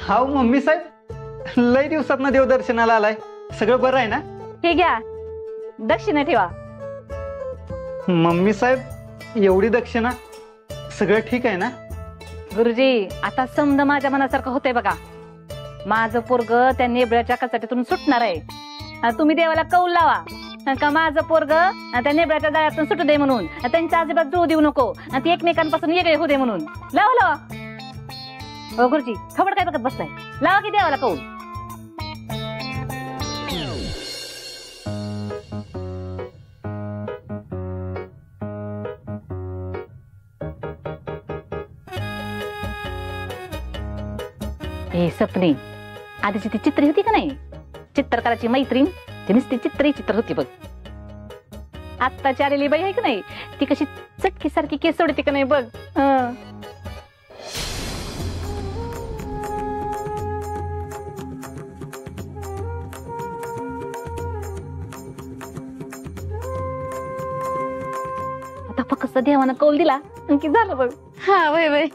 हाव mummy साहेब, लय दिवसात ना देवदर्शनाला आलाय. सगळं बरं आहे ना? हे घ्या, दक्षिणा ठेवा. मम्मी साहेब, एवढी दक्षिणा? सगळं ठीक आहे ना? गुरुजी, आता समज माझ्या मनासारखं होतंय बघा. माझं पोरग त्या नेबळ्याच्या कचाट्यातून सुटणार आहे. तुम्ही देवाला कौल लावा का माझं पोरग त्या नेबळ्याच्या जाळ्यातून सुटू दे म्हणून. त्यांच्या अजिबात जुळू देऊ नको. ती एकमेकांपासून वेगळे होऊ दे म्हणून. लावा लावा. हो गुरुजी, खबर काय बघत बसताय? लावा की देवाला कौल. हे सपने, आधीची ती चित्री होती का नाही, चित्रकाराची मैत्रीण, ती नुसती चित्र होती बघ. आत्ताची आलेली बाई आहे का नाही, ती कशी चटकी सारखी केस सोडते का नाही बघ. आता फक्त देवानं कौल दिला की झालं बघ. हा वय वय.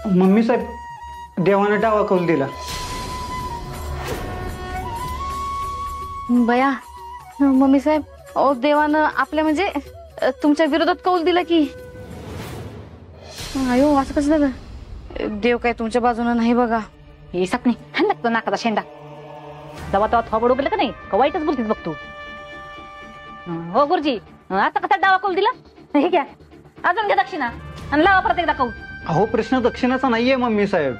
मम्मी साहेब, देवानं डावा कौल दिला. बया मम्मी साहेब, ओ देवानं आपल्या म्हणजे तुमच्या विरोधात कौल दिला की. अयो, असं कसं झालं? देव काय तुमच्या बाजूने नाही बघा. हे सपनी हा लागतो नाकाचा शेंडा. जेव्हा तेव्हा थोबड उगलं का नाही का वाईटच बोलतीस बघ तू. हो गुरुजी, आता कसा डावा कौल दिला? हे घ्या, अजून घ्या दक्षिणा आणि लावा परत एकदा कौल. अहो, प्रश्न दक्षिणाचा नाहीये मम्मी साहेब,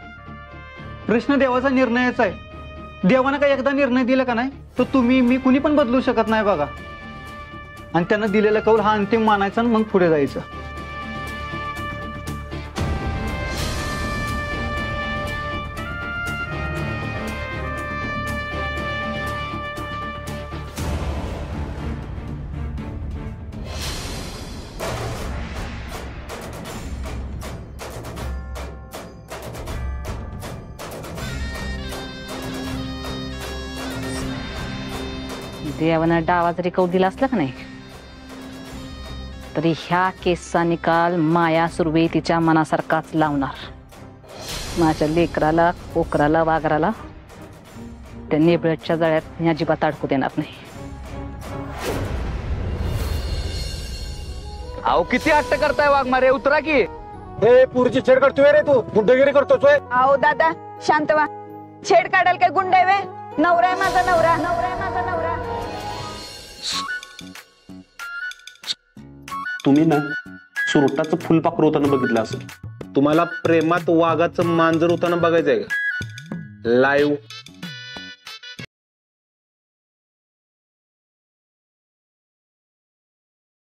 प्रश्न देवाचा निर्णयाचा आहे. देवानं काही एकदा निर्णय दिला का नाही, तर तुम्ही मी कुणी पण बदलू शकत नाही बघा. आणि त्यांना दिलेला कौल हा अंतिम मानायचा आणि मग पुढे जायचं. देवानं डावा जरी कौल दिला असला का नाही, तरी ह्या केसचा निकाल माया सुर्वे तिच्या मनासारखाच लावणार. माझ्या लेकराला, कोकराला, वाघराला त्या नेबळ्याच्या जाळ्यात मी अजिबात अडकू देणार नाही. अहो, किती हट्ट करताय वाघमारे, उतरा की. हे पुरीची छेड करतोय रे तू, गुंडगिरी करतोय. अहो दादा, शांत व्हा. छेड काढाल काय गुंड आहे? नवरा आहे माझा, नवरा. नवरा आहे माझा, नवरा. तुम्ही ना सुरटाचं फुलपाखरू होताना बघितलं असेल. तुम्हाला प्रेमात वाघाचं मांजर होताना बघायचंय का? लाईव्ह